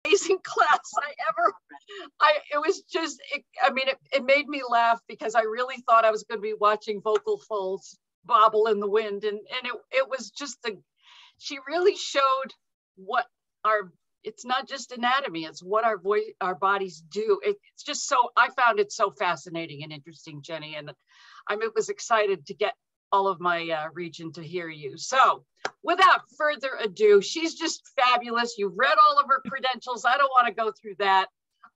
amazing class it was just, it made me laugh because I really thought I was going to be watching vocal folds bobble in the wind. And it was just she really showed what it's not just anatomy, it's what our bodies do. It's just so, I found it so fascinating and interesting, Jennie. And I was excited to get all of my region to hear you. So without further ado, she's just fabulous. You've read all of her credentials. I don't want to go through that.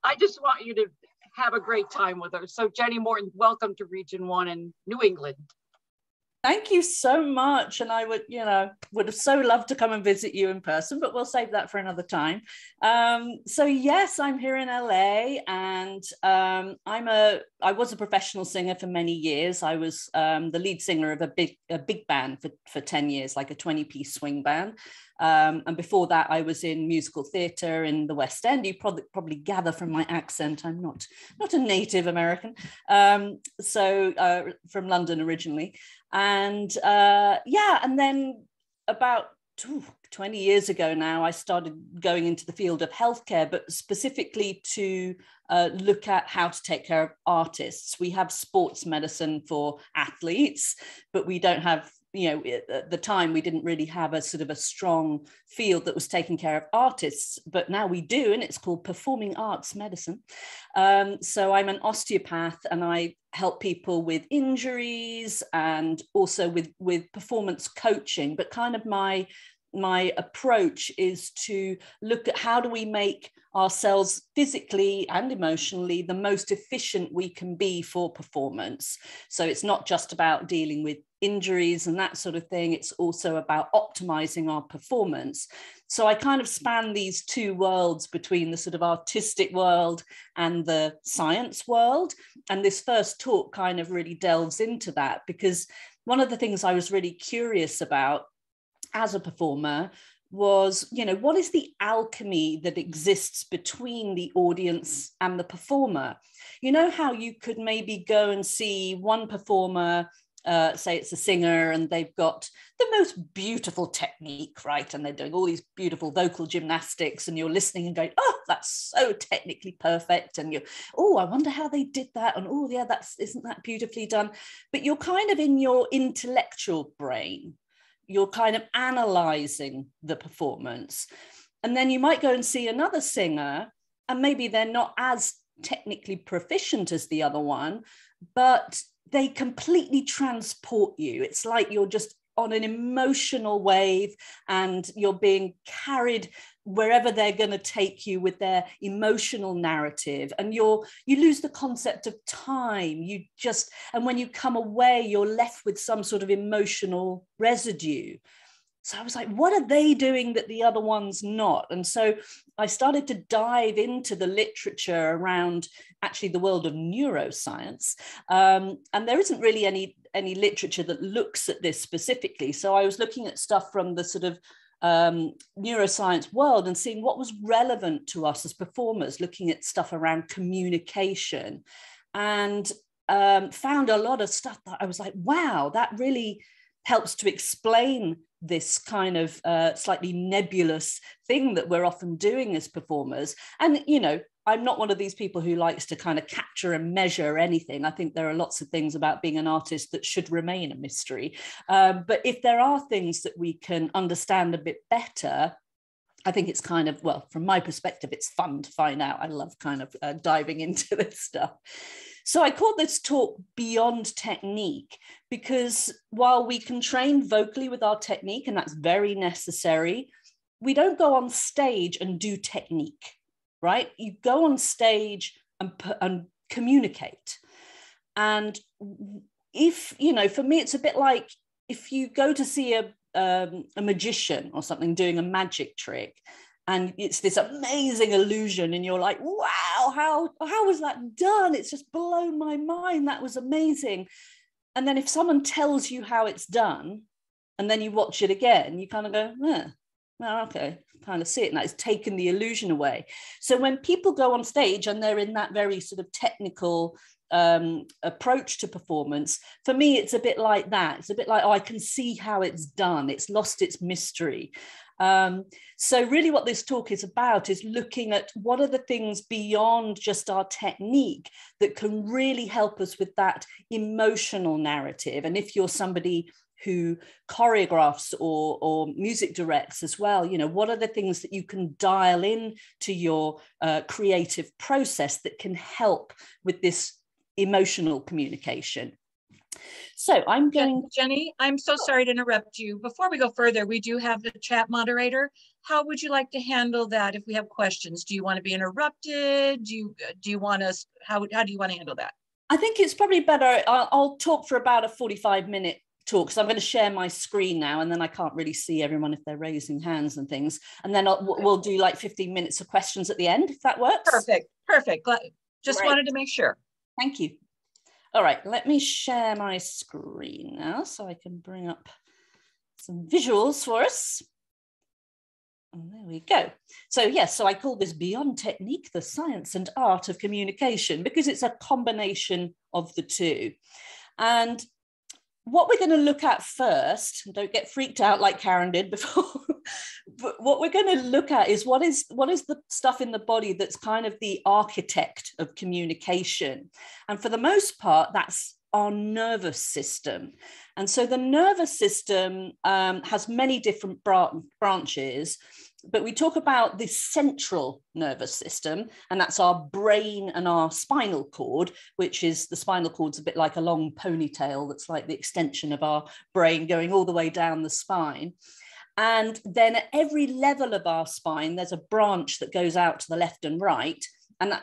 I just want you to have a great time with her. So Jennie Morton, welcome to Region 1 in New England. Thank you so much. And I would have so loved to come and visit you in person, but we'll save that for another time. So yes, I'm here in LA, and I was a professional singer for many years. I was the lead singer of a big band for 10 years, like a 20-piece swing band. And before that, I was in musical theatre in the West End. You probably gather from my accent, I'm not a native American. So from London originally. And and then about 20 years ago now, I started going into the field of healthcare, but specifically to look at how to take care of artists. We have sports medicine for athletes, but we don't have, at the time, we didn't really have a sort of a strong field that was taking care of artists, but now we do, and it's called performing arts medicine. So I'm an osteopath, and I help people with injuries and also with performance coaching. But kind of my approach is to look at how do we make ourselves physically and emotionally the most efficient we can be for performance. So it's not just about dealing with injuries and that sort of thing. It's also about optimizing our performance. So I kind of span these two worlds between the sort of artistic world and the science world. And this first talk kind of really delves into that, because one of the things I was really curious about as a performer was, what is the alchemy that exists between the audience and the performer? You know how you could maybe go and see one performer, say it's a singer, and they've got the most beautiful technique, right? And they're doing all these beautiful vocal gymnastics, and you're listening and going, oh, that's so technically perfect. And I wonder how they did that. And oh, yeah, isn't that beautifully done? But you're kind of in your intellectual brain. You're kind of analyzing the performance. And then you might go and see another singer, and maybe they're not as technically proficient as the other one, but they completely transport you. It's like you're just on an emotional wave, and you're being carried wherever they're going to take you with their emotional narrative, and you lose the concept of time. And when you come away, you're left with some sort of emotional residue. So I was like, what are they doing that the other one's not? And so I started to dive into the literature around actually the world of neuroscience. And there isn't really any literature that looks at this specifically. So I was looking at stuff from the sort of neuroscience world and seeing what was relevant to us as performers, looking at stuff around communication, and found a lot of stuff that I was like, wow, that really helps to explain this kind of slightly nebulous thing that we're often doing as performers. And, I'm not one of these people who likes to kind of capture and measure anything. I think there are lots of things about being an artist that should remain a mystery. But if there are things that we can understand a bit better, I think it's kind of, well, from my perspective, it's fun to find out. I love kind of diving into this stuff. So I called this talk Beyond Technique, because while we can train vocally with our technique, and that's very necessary, we don't go on stage and do technique, right? You go on stage and communicate. And if, for me, it's a bit like if you go to see a magician or something doing a magic trick, and it's this amazing illusion, and you're like, wow, how was that done? It's just blown my mind. That was amazing. And then if someone tells you how it's done, and then you watch it again, you kind of go, well, okay, kind of see it now. It's taken the illusion away. So when people go on stage and they're in that very sort of technical approach to performance, for me, it's a bit like that. It's a bit like, oh, I can see how it's done. It's lost its mystery. So really what this talk is about is looking at what are the things beyond just our technique that can really help us with that emotional narrative. And if you're somebody who choreographs or music directs as well, you know, what are the things that you can dial in to your creative process that can help with this emotional communication? So I'm going... Jenny, I'm so sorry to interrupt you. Before we go further, we do have the chat moderator. How would you like to handle that if we have questions? Do you want to be interrupted? Do you want us, how do you want to handle that? I think it's probably better, I'll talk for about a 45-minute talk, because I'm going to share my screen now, and then I can't really see everyone if they're raising hands and things. And then we'll do like 15 minutes of questions at the end, if that works. Perfect. Just Great. Wanted to make sure. Thank you. All right, let me share my screen now so I can bring up some visuals for us. And there we go. So yes, so I call this Beyond Technique, the Science and Art of Communication, because it's a combination of the two. And what we're going to look at first, don't get freaked out like Karen did before, but what we're going to look at is what is the stuff in the body that's kind of the architect of communication. And for the most part, that's our nervous system. And so the nervous system has many different branches, but we talk about the central nervous system, and that's our brain and our spinal cord, which is, the spinal cord's a bit like a long ponytail that's like the extension of our brain going all the way down the spine. And then at every level of our spine, there's a branch that goes out to the left and right, and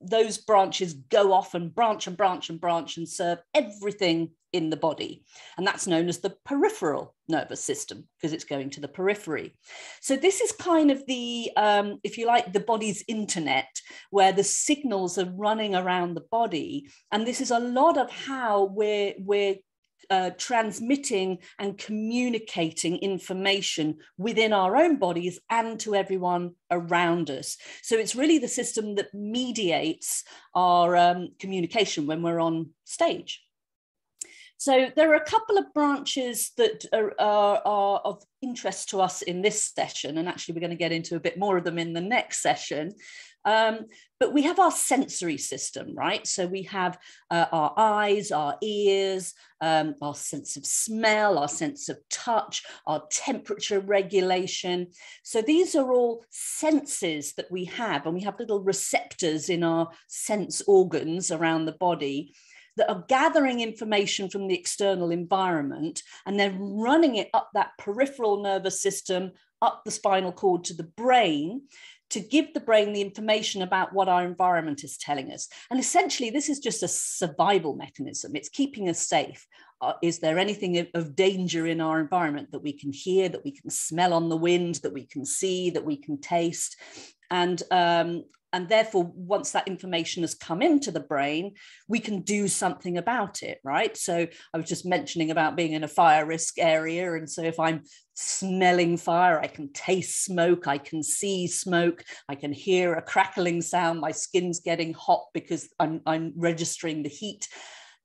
those branches go off and branch and branch and branch and serve everything in the body. And that's known as the peripheral nervous system, because it's going to the periphery. So this is kind of the, if you like, the body's internet, where the signals are running around the body. And this is a lot of how we're transmitting and communicating information within our own bodies and to everyone around us. So it's really the system that mediates our communication when we're on stage. So there are a couple of branches that are of interest to us in this session, and actually we're going to get into a bit more of them in the next session. But we have our sensory system, right? So we have our eyes, our ears, our sense of smell, our sense of touch, our temperature regulation. So these are all senses that we have, and we have little receptors in our sense organs around the body that are gathering information from the external environment, and then running it up that peripheral nervous system, up the spinal cord to the brain, to give the brain the information about what our environment is telling us. And essentially, this is just a survival mechanism. It's keeping us safe. Is there anything of danger in our environment that we can hear, that we can smell on the wind, that we can see, that we can taste? And therefore, once that information has come into the brain, we can do something about it, right? So I was just mentioning about being in a fire risk area. And so if I'm smelling fire, I can taste smoke, I can see smoke, I can hear a crackling sound, my skin's getting hot because I'm registering the heat.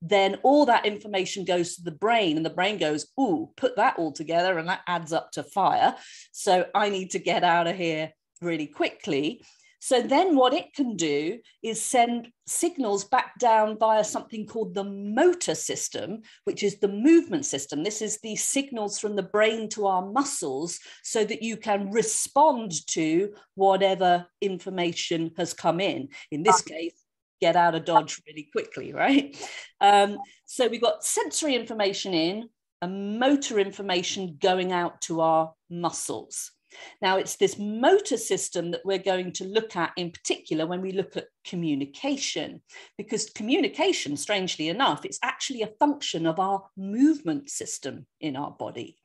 Then all that information goes to the brain, and the brain goes, ooh, put that all together, and that adds up to fire. So I need to get out of here really quickly. So then what it can do is send signals back down via something called the motor system, which is the movement system. This is the signals from the brain to our muscles so that you can respond to whatever information has come in. In this case, get out of Dodge really quickly, right? So we've got sensory information in and motor information going out to our muscles. Now, it's this motor system that we're going to look at in particular when we look at communication, because communication, strangely enough, it's actually a function of our movement system in our body.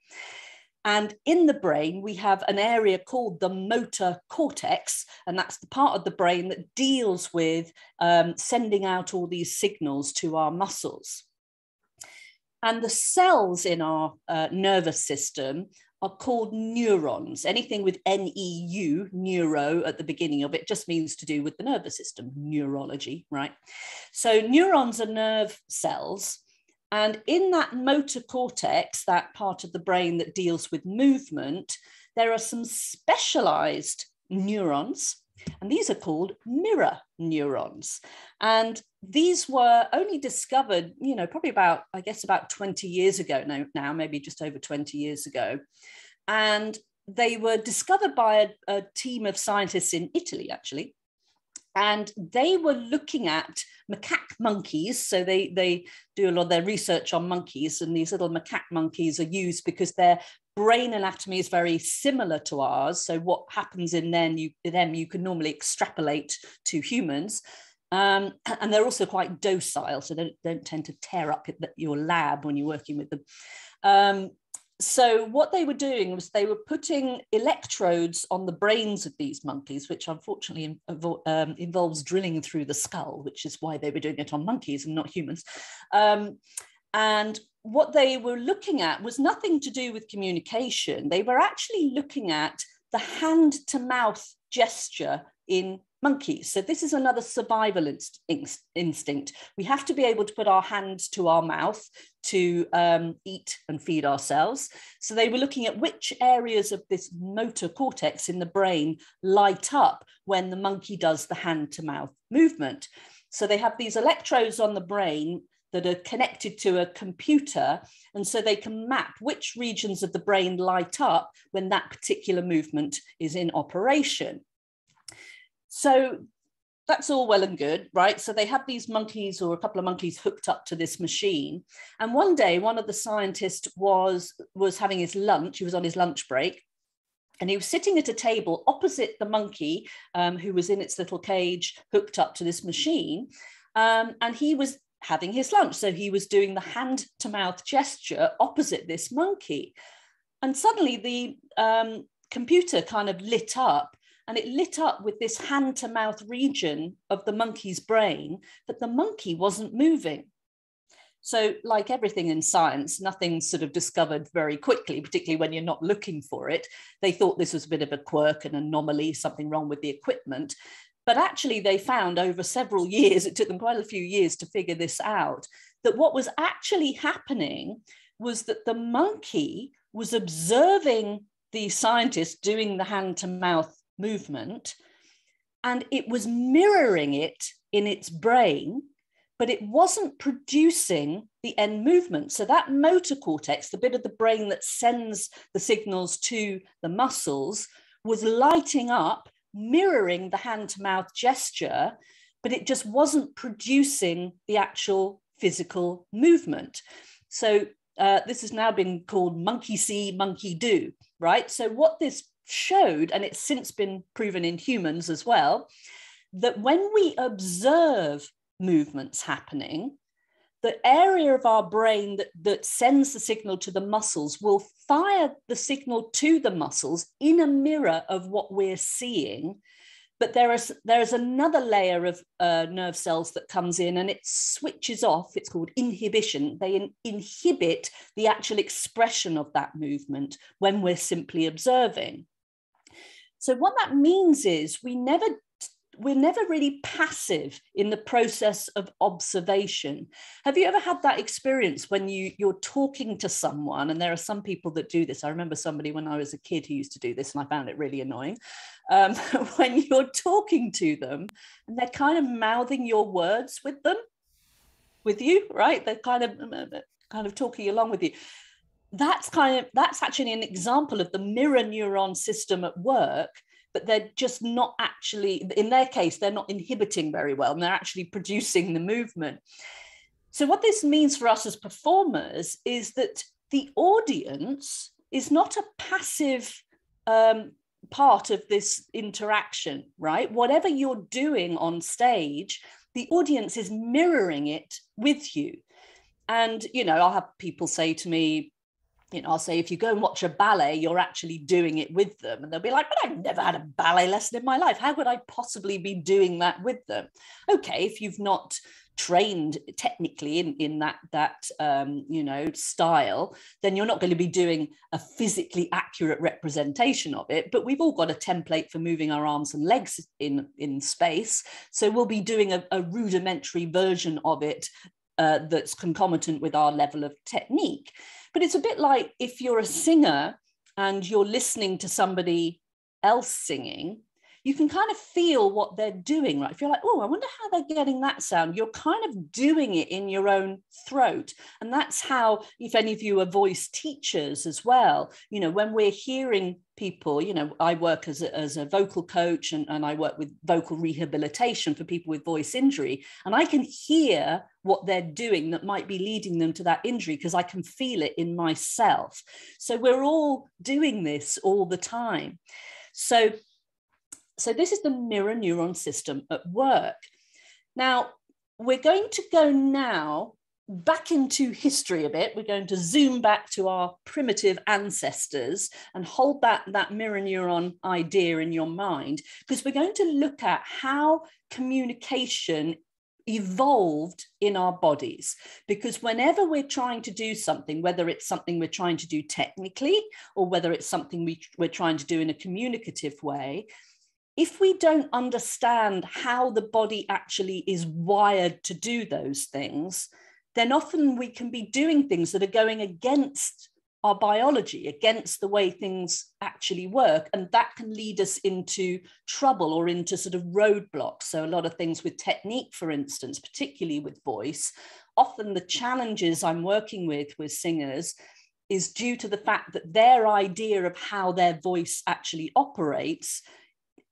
And in the brain, we have an area called the motor cortex, and that's the part of the brain that deals with sending out all these signals to our muscles. And the cells in our nervous system are called neurons. Anything with N-E-U, neuro, at the beginning of it just means to do with the nervous system, neurology, right? So neurons are nerve cells. And in that motor cortex, that part of the brain that deals with movement, there are some specialized neurons, and these are called mirror neurons. And these were only discovered, probably about 20 years ago now, maybe just over 20 years ago. And they were discovered by a team of scientists in Italy, actually. And they were looking at macaque monkeys. So they do a lot of their research on monkeys, and these little macaque monkeys are used because their brain anatomy is very similar to ours. So what happens in them, you can normally extrapolate to humans. And they're also quite docile, so they don't tend to tear up your lab when you're working with them. So what they were doing was they were putting electrodes on the brains of these monkeys, which unfortunately involves drilling through the skull, which is why they were doing it on monkeys and not humans. And what they were looking at was nothing to do with communication. They were actually looking at the hand-to-mouth gesture in monkeys. So this is another survival instinct. We have to be able to put our hands to our mouth to eat and feed ourselves. So they were looking at which areas of this motor cortex in the brain light up when the monkey does the hand-to-mouth movement. So they have these electrodes on the brain that are connected to a computer, and so they can map which regions of the brain light up when that particular movement is in operation. So that's all well and good, right? So they had these monkeys, or a couple of monkeys, hooked up to this machine. And one day, one of the scientists was having his lunch. He was on his lunch break, and he was sitting at a table opposite the monkey who was in its little cage hooked up to this machine. And he was having his lunch. So he was doing the hand-to-mouth gesture opposite this monkey. And suddenly the computer kind of lit up. And it lit up with this hand-to-mouth region of the monkey's brain, but the monkey wasn't moving. So like everything in science, nothing's sort of discovered very quickly, particularly when you're not looking for it. They thought this was a bit of a quirk, an anomaly, something wrong with the equipment. But actually they found over several years, it took them quite a few years to figure this out, that what was actually happening was that the monkey was observing the scientist doing the hand-to-mouth movement, and it was mirroring it in its brain, but it wasn't producing the end movement. So that motor cortex, the bit of the brain that sends the signals to the muscles, was lighting up, mirroring the hand-to-mouth gesture, but it just wasn't producing the actual physical movement. So this has now been called monkey see, monkey do, right? So what this showed, and it's since been proven in humans as well, that when we observe movements happening, the area of our brain that sends the signal to the muscles will fire the signal to the muscles in a mirror of what we're seeing. But there is another layer of nerve cells that comes in, and it switches off. It's called inhibition. They inhibit the actual expression of that movement when we're simply observing. So what that means is we're never really passive in the process of observation. Have you ever had that experience when you're talking to someone, and there are some people that do this? I remember somebody when I was a kid who used to do this, and I found it really annoying. When you're talking to them and they're kind of mouthing your words with you, right? They're kind of talking along with you. That's actually an example of the mirror neuron system at work, but they're just not actually, in their case, they're not inhibiting very well, and they're actually producing the movement. So what this means for us as performers is that the audience is not a passive part of this interaction, right? Whatever you're doing on stage, the audience is mirroring it with you. And, I'll have people say to me, I'll say, if you go and watch a ballet, you're actually doing it with them. And they'll be like, but I've never had a ballet lesson in my life. How could I possibly be doing that with them? Okay, if you've not trained technically in that style, then you're not going to be doing a physically accurate representation of it. But we've all got a template for moving our arms and legs in space. So we'll be doing a rudimentary version of it that's concomitant with our level of technique. But it's a bit like if you're a singer and you're listening to somebody else singing, you can kind of feel what they're doing, right? If you're like, oh, I wonder how they're getting that sound, you're kind of doing it in your own throat. And that's how, if any of you are voice teachers as well, you know, when we're hearing people, you know, I work as a vocal coach, and I work with vocal rehabilitation for people with voice injury. And I can hear what they're doing that might be leading them to that injury because I can feel it in myself. So we're all doing this all the time. So this is the mirror neuron system at work. Now, we're going to go now back into history a bit. We're going to zoom back to our primitive ancestors and hold that mirror neuron idea in your mind, because we're going to look at how communication evolved in our bodies. Because whenever we're trying to do something, whether it's something we're trying to do technically or whether it's something we're trying to do in a communicative way, if we don't understand how the body actually is wired to do those things, then often we can be doing things that are going against our biology, against the way things actually work. And that can lead us into trouble or into sort of roadblocks. So a lot of things with technique, for instance, particularly with voice, often the challenges I'm working with singers is due to the fact that their idea of how their voice actually operates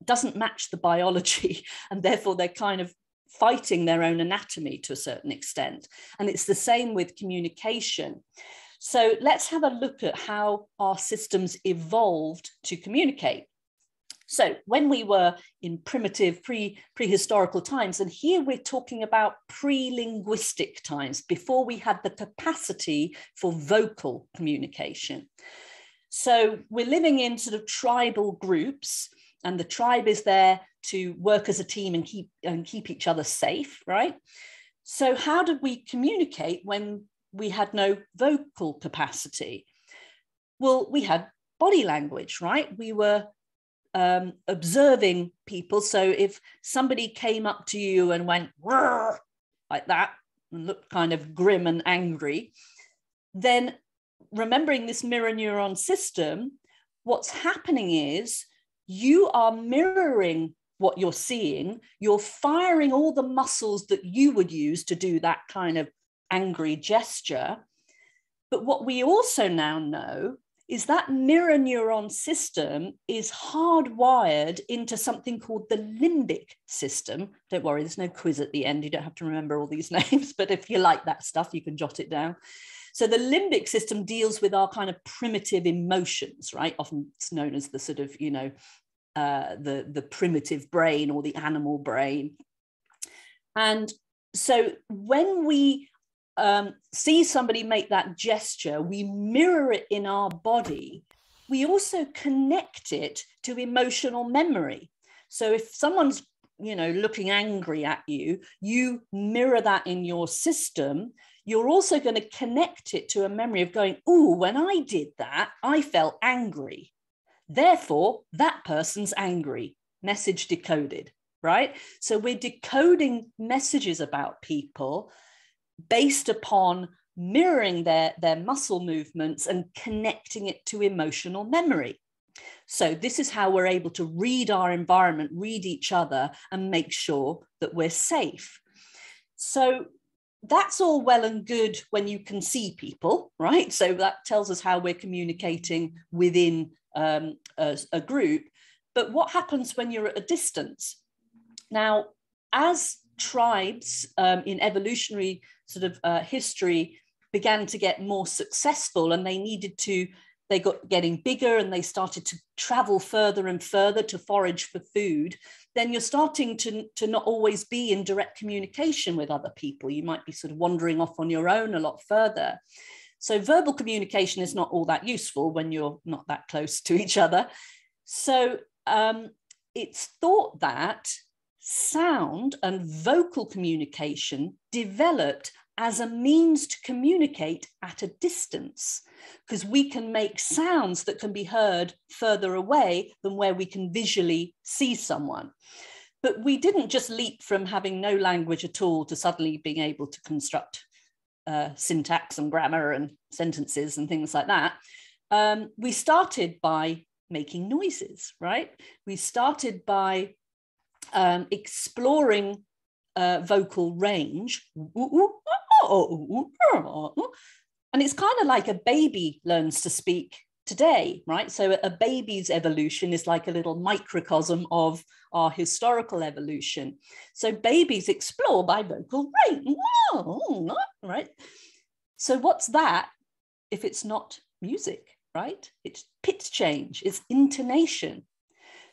doesn't match the biology, and therefore they're kind of fighting their own anatomy to a certain extent. And it's the same with communication. So let's have a look at how our systems evolved to communicate. So when we were in primitive prehistorical times, and here we're talking about pre-linguistic times, before we had the capacity for vocal communication. So we're living in sort of tribal groups, and the tribe is there to work as a team and keep each other safe, right? So how did we communicate when we had no vocal capacity? Well, we had body language, right? We were observing people. So if somebody came up to you and went like that and looked kind of grim and angry, then remembering this mirror neuron system, what's happening is you are mirroring what you're seeing. You're firing all the muscles that you would use to do that kind of angry gesture. But what we also now know is that mirror neuron system is hardwired into something called the limbic system. Don't worry, there's no quiz at the end. You don't have to remember all these names, but if you like that stuff, you can jot it down. So the limbic system deals with our kind of primitive emotions, right? Often it's known as the sort of, you know, the primitive brain or the animal brain. And so when we see somebody make that gesture, we mirror it in our body. We also connect it to emotional memory. So if someone's, you know, looking angry at you, you mirror that in your system. You're also going to connect it to a memory of going, oh, when I did that, I felt angry. Therefore, that person's angry. Message decoded, right? So we're decoding messages about people based upon mirroring their muscle movements and connecting it to emotional memory. So this is how we're able to read our environment, read each other, and make sure that we're safe. So that's all well and good when you can see people, right? So that tells us how we're communicating within a group. But what happens when you're at a distance? Now, as tribes in evolutionary sort of history began to get more successful, and they got getting bigger, and they started to travel further and further to forage for food, then you're starting to not always be in direct communication with other people. You might be sort of wandering off on your own a lot further. So verbal communication is not all that useful when you're not that close to each other. So it's thought that sound and vocal communication developed as a means to communicate at a distance, because we can make sounds that can be heard further away than where we can visually see someone. But we didn't just leap from having no language at all to suddenly being able to construct syntax and grammar and sentences and things like that. we started by making noises, right? We started by exploring vocal range. And it's kind of like a baby learns to speak today, right? So a baby's evolution is like a little microcosm of our historical evolution. So babies explore by vocal range, right? So what's that if it's not music, right? It's pitch change, it's intonation.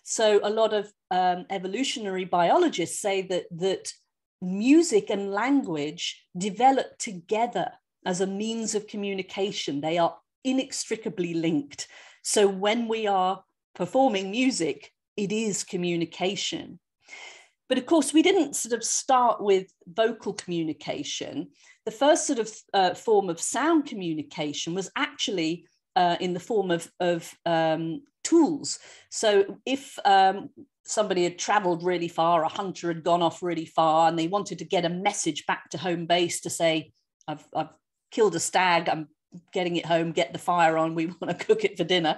So a lot of evolutionary biologists say that music and language develop together as a means of communication. They are inextricably linked. So when we are performing music, it is communication. But of course, we didn't sort of start with vocal communication. The first sort of form of sound communication was actually in the form of tools. So if somebody had traveled really far, a hunter had gone off really far, and they wanted to get a message back to home base to say, I've killed a stag, I'm getting it home, get the fire on, we want to cook it for dinner.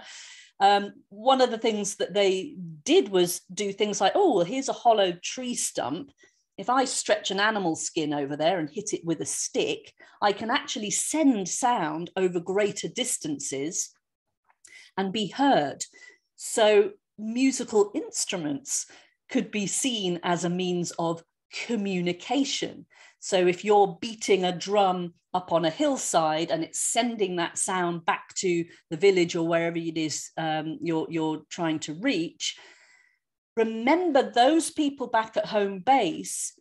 One of the things that they did was do things like, oh, well, here's a hollowed tree stump. If I stretch an animal skin over there and hit it with a stick, I can actually send sound over greater distances and be heard. So musical instruments could be seen as a means of communication. So if you're beating a drum up on a hillside and it's sending that sound back to the village or wherever it is you're trying to reach, remember those people back at home base,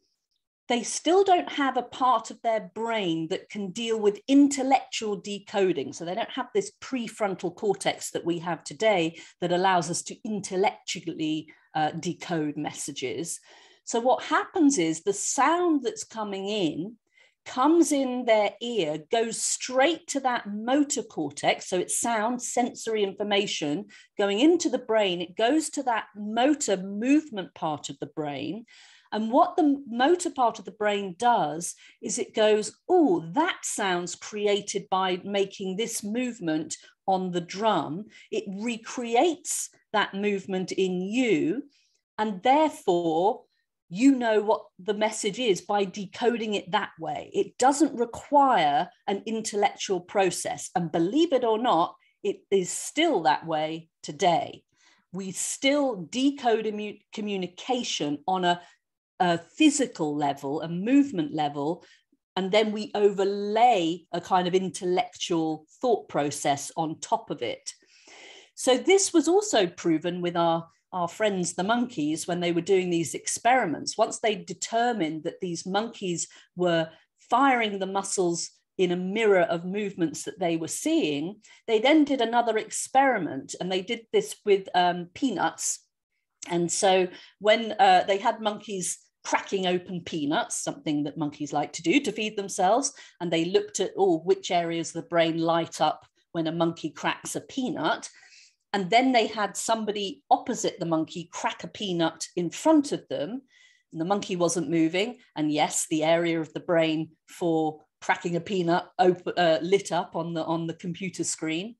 they still don't have a part of their brain that can deal with intellectual decoding. So they don't have this prefrontal cortex that we have today that allows us to intellectually decode messages. So what happens is the sound that's coming in comes in their ear, goes straight to that motor cortex. So it's sound, sensory information going into the brain. It goes to that motor movement part of the brain. And what the motor part of the brain does is it goes, oh, that sounds created by making this movement on the drum. It recreates that movement in you. And therefore, you know what the message is by decoding it that way. It doesn't require an intellectual process. And believe it or not, it is still that way today. We still decode communication on a physical level, a movement level, and then we overlay a kind of intellectual thought process on top of it. So this was also proven with our friends, the monkeys, when they were doing these experiments. Once they determined that these monkeys were firing the muscles in a mirror of movements that they were seeing, they then did another experiment, and they did this with peanuts. And so when they had monkeys cracking open peanuts, something that monkeys like to do to feed themselves, and they looked at which areas of the brain light up when a monkey cracks a peanut. And then they had somebody opposite the monkey crack a peanut in front of them, and the monkey wasn't moving. And yes, the area of the brain for cracking a peanut lit up on the computer screen.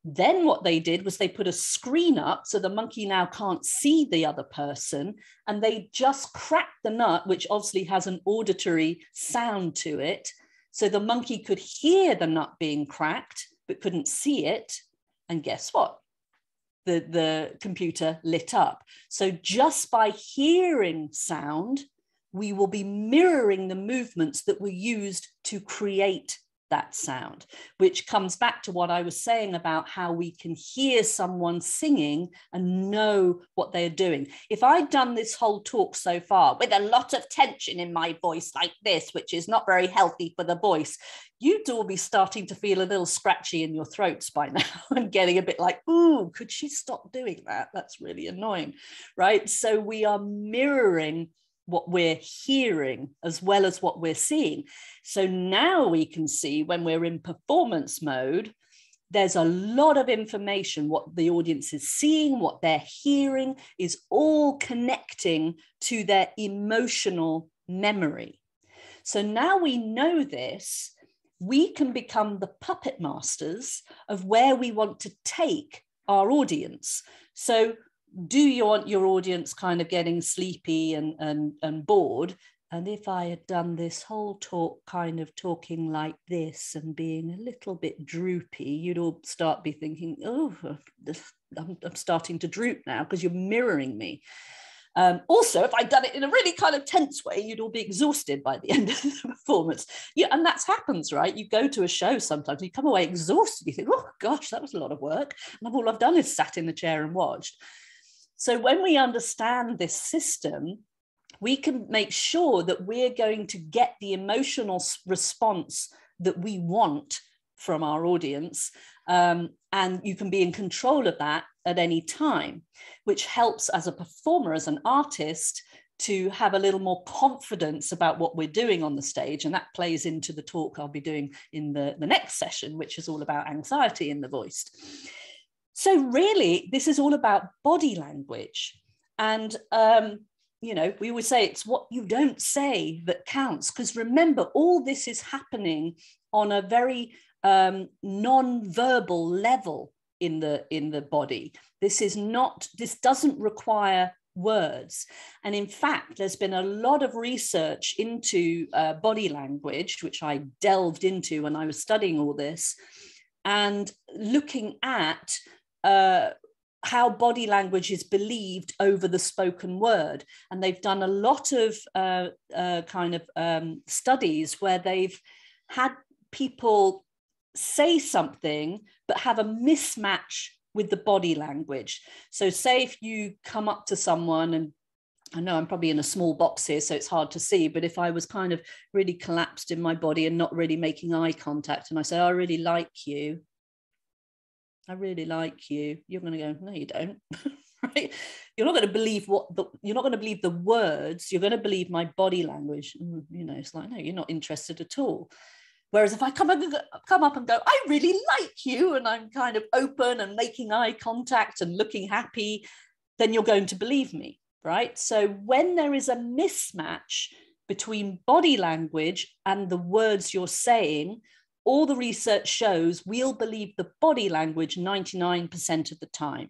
Then what they did was they put a screen up so the monkey now can't see the other person, and they just cracked the nut, which obviously has an auditory sound to it. So the monkey could hear the nut being cracked, but couldn't see it. And guess what? The computer lit up. So just by hearing sound, we will be mirroring the movements that were used to create that sound, which comes back to what I was saying about how we can hear someone singing and know what they're doing. If I'd done this whole talk so far with a lot of tension in my voice like this, which is not very healthy for the voice, you'd all be starting to feel a little scratchy in your throats by now and getting a bit like, ooh, could she stop doing that? That's really annoying, right? So we are mirroring what we're hearing as well as what we're seeing. So now we can see when we're in performance mode, there's a lot of information. What the audience is seeing, what they're hearing is all connecting to their emotional memory. So now we know this, we can become the puppet masters of where we want to take our audience. So do you want your audience kind of getting sleepy and bored? And if I had done this whole talk kind of talking like this and being a little bit droopy, you'd all start be thinking, oh, I'm starting to droop now because you're mirroring me. Also, if I'd done it in a really kind of tense way, you'd all be exhausted by the end of the performance. Yeah, and that happens, right? You go to a show sometimes, you come away exhausted. You think, oh gosh, that was a lot of work. And all I've done is sat in the chair and watched. So when we understand this system, we can make sure that we're going to get the emotional response that we want from our audience. And you can be in control of that at any time, which helps as a performer, as an artist, to have a little more confidence about what we're doing on the stage. And that plays into the talk I'll be doing in the next session, which is all about anxiety in the voice. So really, this is all about body language. And, you know, we always say it's what you don't say that counts. Because remember, all this is happening on a very non-verbal level in the body. This doesn't require words. And in fact, there's been a lot of research into body language, which I delved into when I was studying all this, and looking at how body language is believed over the spoken word. And they've done a lot of studies where they've had people say something but have a mismatch with the body language. So say if you come up to someone, and I know I'm probably in a small box here, so it's hard to see, but if I was kind of really collapsed in my body and not really making eye contact, and I say, I really like you, you're going to go, no, you don't. Right? You're not going to believe you're not going to believe the words. You're going to believe my body language. You know, it's like, no, you're not interested at all. Whereas if I come up and go, I really like you, and I'm kind of open and making eye contact and looking happy, then you're going to believe me, right? So when there is a mismatch between body language and the words you're saying, all the research shows we'll believe the body language 99% of the time.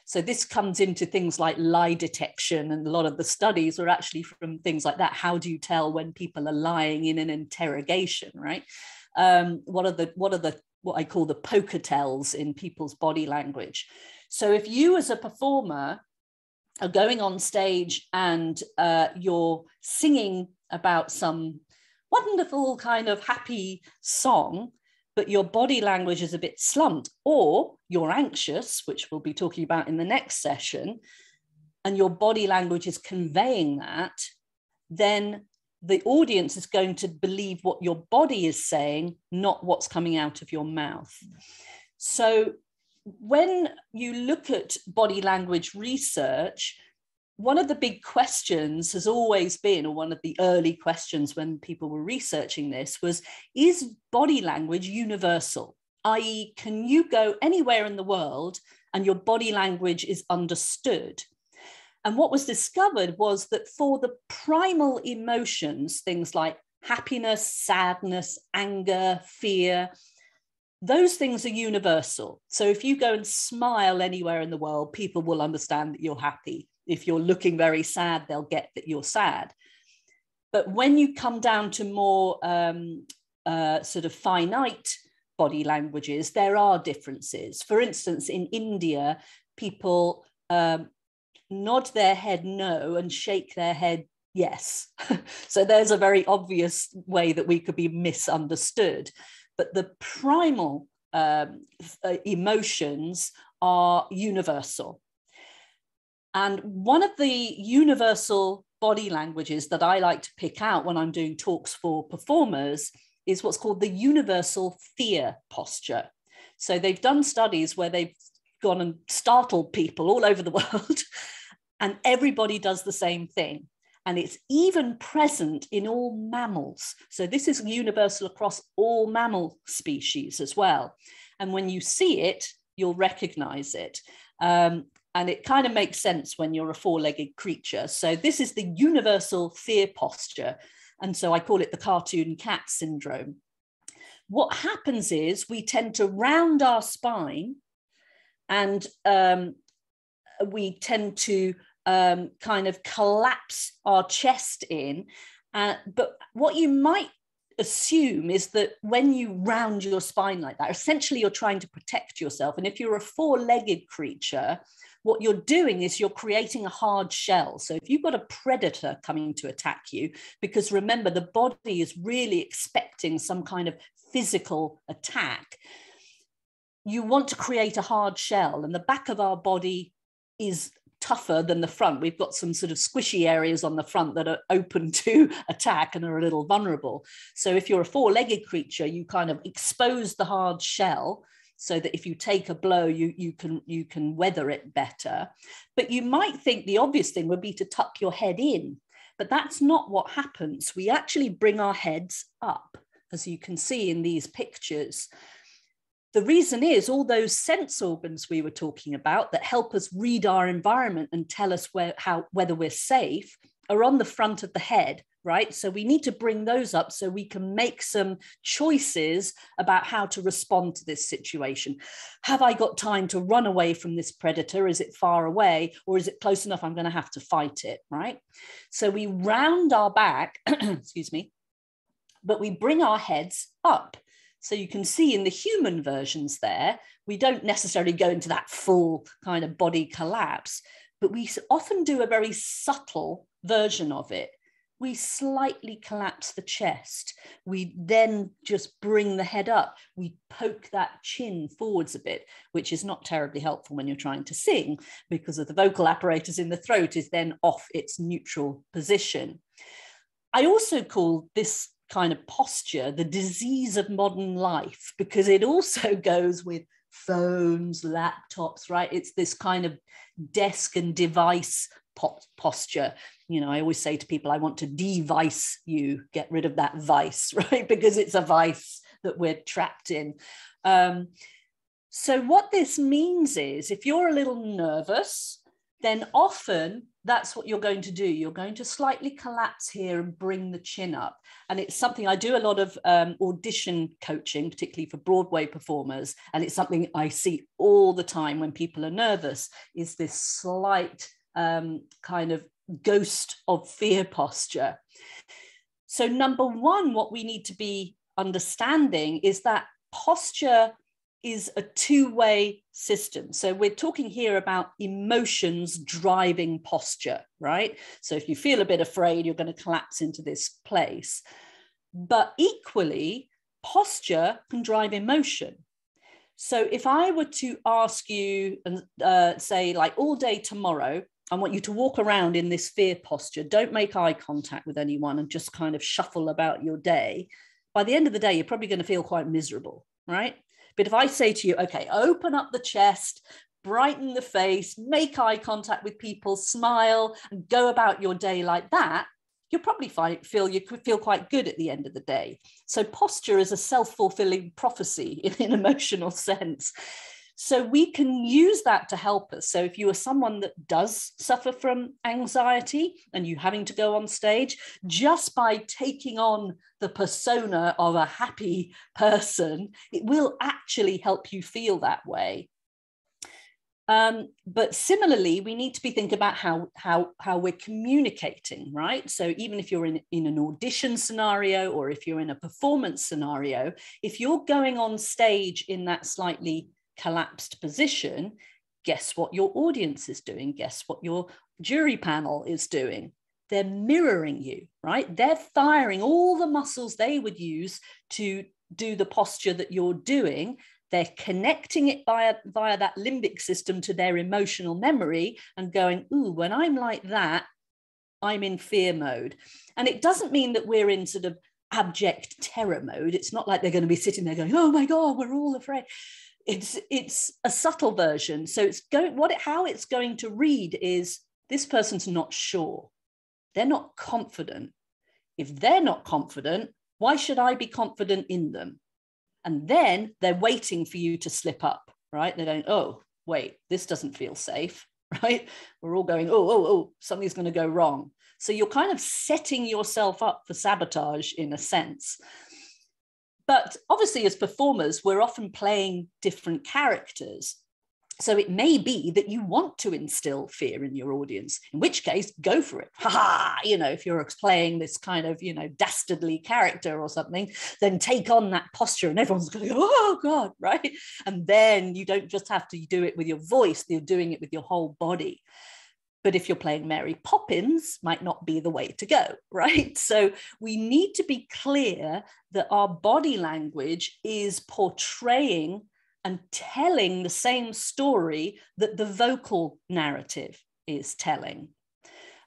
So this comes into things like lie detection, and a lot of the studies are actually from things like that. How do you tell when people are lying in an interrogation, right? What I call the poker tells in people's body language. So if you as a performer are going on stage and you're singing about some wonderful kind of happy song, but your body language is a bit slumped, or you're anxious, which we'll be talking about in the next session, and your body language is conveying that, then the audience is going to believe what your body is saying, not what's coming out of your mouth. So when you look at body language research, one of the big questions has always been, or one of the early questions when people were researching this was, is body language universal? I.e., can you go anywhere in the world and your body language is understood? And what was discovered was that for the primal emotions, things like happiness, sadness, anger, fear, those things are universal. So if you go and smile anywhere in the world, people will understand that you're happy. If you're looking very sad, they'll get that you're sad. But when you come down to more sort of finite body languages, there are differences. For instance, in India, people nod their head no and shake their head yes. So there's a very obvious way that we could be misunderstood. But the primal emotions are universal. And one of the universal body languages that I like to pick out when I'm doing talks for performers is what's called the universal fear posture. So they've done studies where they've gone and startled people all over the world, and everybody does the same thing. And it's even present in all mammals. So this is universal across all mammal species as well. And when you see it, you'll recognize it. And it kind of makes sense when you're a four-legged creature. So this is the universal fear posture. And so I call it the cartoon cat syndrome. what happens is we tend to round our spine, and we tend to kind of collapse our chest in. But what you might assume is that when you round your spine like that, essentially you're trying to protect yourself. And if you're a four-legged creature, what you're doing is you're creating a hard shell. So if you've got a predator coming to attack you, because remember, the body is really expecting some kind of physical attack, you want to create a hard shell. And the back of our body is tougher than the front. We've got some sort of squishy areas on the front that are open to attack and are a little vulnerable. So if you're a four-legged creature, you kind of expose the hard shell so that if you take a blow, you can weather it better. But you might think the obvious thing would be to tuck your head in, but that's not what happens. We actually bring our heads up, as you can see in these pictures. The reason is all those sense organs we were talking about that help us read our environment and tell us whether we're safe are on the front of the head, right? So we need to bring those up so we can make some choices about how to respond to this situation. Have I got time to run away from this predator? Is it far away, or is it close enough I'm going to have to fight it, right? So we round our back, excuse me, but we bring our heads up. So you can see in the human versions there, we don't necessarily go into that full kind of body collapse, but we often do a very subtle version of it. We slightly collapse the chest. We then just bring the head up. We poke that chin forwards a bit, which is not terribly helpful when you're trying to sing, because of the vocal apparatus in the throat is then off its neutral position. I also call this kind of posture the disease of modern life, because it also goes with phones, laptops, right? It's this kind of desk and device posture. You know, I always say to people, I want to device you, get rid of that vice, right? Because it's a vice that we're trapped in. So what this means is if you're a little nervous, then often that's what you're going to do. You're going to slightly collapse here and bring the chin up. And it's something I do a lot of audition coaching, particularly for Broadway performers. And it's something I see all the time when people are nervous, is this slight kind of ghost of fear posture. So number one, what we need to be understanding is that posture is a two-way system. So we're talking here about emotions driving posture, right? So if you feel a bit afraid, you're going to collapse into this place. But equally, posture can drive emotion. So if I were to ask you and say, like, all day tomorrow, I want you to walk around in this fear posture, don't make eye contact with anyone and just kind of shuffle about your day. By the end of the day, you're probably going to feel quite miserable, right? But if I say to you, okay, open up the chest, brighten the face, make eye contact with people, smile, and go about your day like that, you'll probably feel quite good at the end of the day. So posture is a self-fulfilling prophecy in an emotional sense. So we can use that to help us. So if you are someone that does suffer from anxiety and you having to go on stage, just by taking on the persona of a happy person, it will actually help you feel that way. But similarly, we need to be thinking about how we're communicating, right? So even if you're in an audition scenario, or if you're in a performance scenario, if you're going on stage in that slightly collapsed position, guess what your audience is doing? Guess what your jury panel is doing? They're mirroring you, right? They're firing all the muscles they would use to do the posture that you're doing. They're connecting it via that limbic system to their emotional memory and going, ooh, when I'm like that, I'm in fear mode. And it doesn't mean that we're in sort of abject terror mode. It's not like they're going to be sitting there going, oh my God, we're all afraid. It's a subtle version. So it's how it's going to read is, this person's not sure. They're not confident. If they're not confident, why should I be confident in them? And then they're waiting for you to slip up, right? They're going, oh, wait, this doesn't feel safe, right? We're all going, oh, something's going to go wrong. So you're kind of setting yourself up for sabotage in a sense. But obviously, as performers, we're often playing different characters. So it may be that you want to instill fear in your audience, in which case, go for it. Ha ha! You know, if you're playing this kind of, you know, dastardly character or something, then take on that posture and everyone's going to go, oh God, right? And then you don't just have to do it with your voice, you're doing it with your whole body. But if you're playing Mary Poppins, might not be the way to go, right? So we need to be clear that our body language is portraying and telling the same story that the vocal narrative is telling.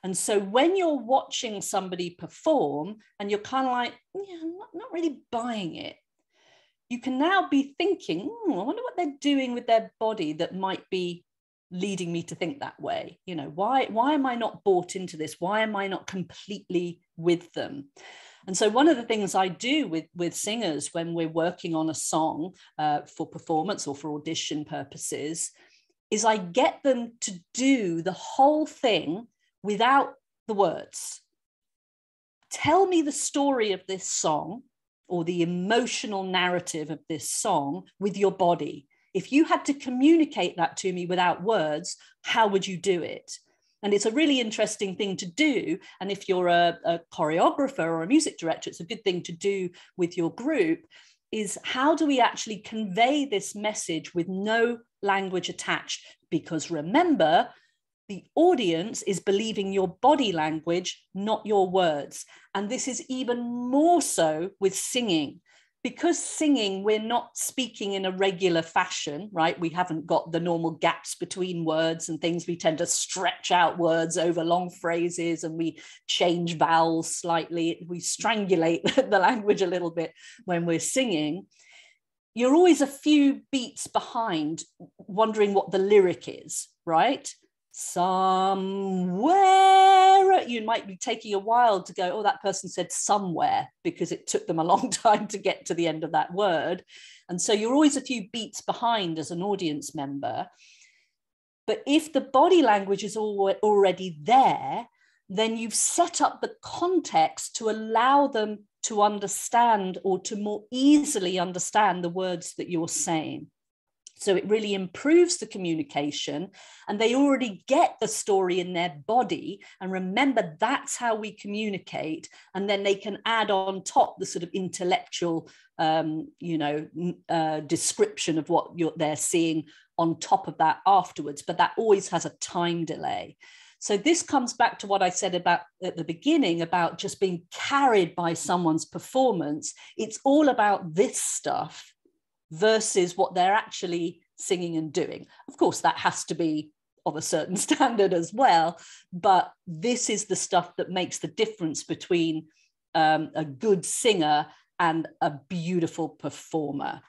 And so when you're watching somebody perform and you're kind of like, yeah, I'm not really buying it, you can now be thinking, I wonder what they're doing with their body that might be leading me to think that way. You know, why am I not bought into this? Why am I not completely with them? And so one of the things I do with singers when we're working on a song for performance or for audition purposes is I get them to do the whole thing without the words. Tell me the story of this song or the emotional narrative of this song with your body. If you had to communicate that to me without words, how would you do it? And it's a really interesting thing to do. And if you're a choreographer or a music director, it's a good thing to do with your group, is how do we actually convey this message with no language attached? Because remember, the audience is believing your body language, not your words. And this is even more so with singing. Because singing, we're not speaking in a regular fashion, right? We haven't got the normal gaps between words and things. We tend to stretch out words over long phrases and we change vowels slightly. We strangulate the language a little bit when we're singing. You're always a few beats behind, wondering what the lyric is, right? Somewhere, you might be taking a while to go, oh, that person said somewhere, because it took them a long time to get to the end of that word. And so you're always a few beats behind as an audience member. But if the body language is already there, then you've set up the context to allow them to understand or to more easily understand the words that you're saying. So it really improves the communication and they already get the story in their body. And remember, that's how we communicate. And then they can add on top the sort of intellectual, description of what they're seeing on top of that afterwards. But that always has a time delay. So this comes back to what I said about at the beginning about just being carried by someone's performance. It's all about this stuff versus what they're actually singing and doing. Of course, that has to be of a certain standard as well, but this is the stuff that makes the difference between a good singer and a beautiful performer.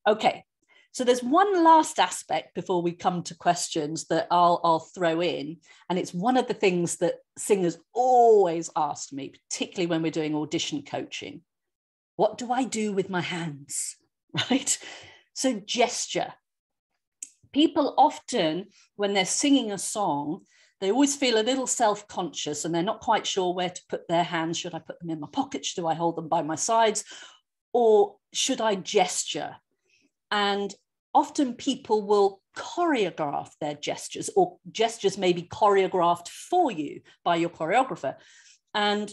Okay, so there's one last aspect before we come to questions that I'll throw in, and it's one of the things that singers always ask me, particularly when we're doing audition coaching. What do I do with my hands? Right? So gesture. People often, when they're singing a song, they always feel a little self-conscious and they're not quite sure where to put their hands. Should I put them in my pockets? Do I hold them by my sides? Or should I gesture? And often people will choreograph their gestures, or gestures may be choreographed for you by your choreographer. And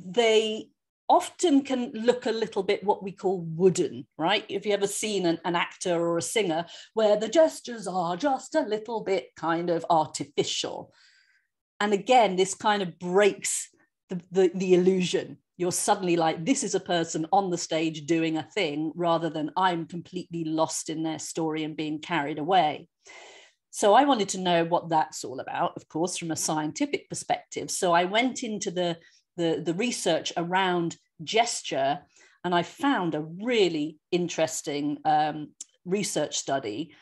they often can look a little bit what we call wooden, right? If you ever seen an actor or a singer where the gestures are just a little bit kind of artificial. And again, this kind of breaks the illusion. You're suddenly like, this is a person on the stage doing a thing rather than I'm completely lost in their story and being carried away. So I wanted to know what that's all about, of course, from a scientific perspective. So I went into the research around gesture, and I found a really interesting research study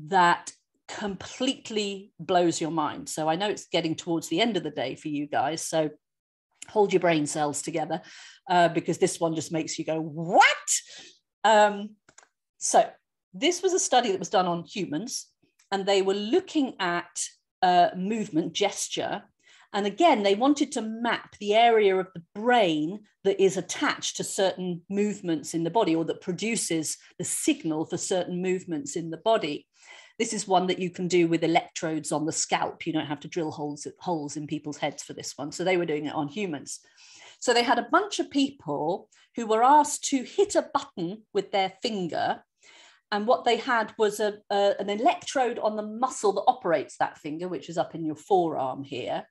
that completely blows your mind. So I know it's getting towards the end of the day for you guys, so hold your brain cells together because this one just makes you go, what? So this was a study that was done on humans, and they were looking at movement, gesture, And again, they wanted to map the area of the brain that is attached to certain movements in the body, or that produces the signal for certain movements in the body. This is one that you can do with electrodes on the scalp. You don't have to drill holes in people's heads for this one. So they were doing it on humans. So they had a bunch of people who were asked to hit a button with their finger. And what they had was an electrode on the muscle that operates that finger, which is up in your forearm here,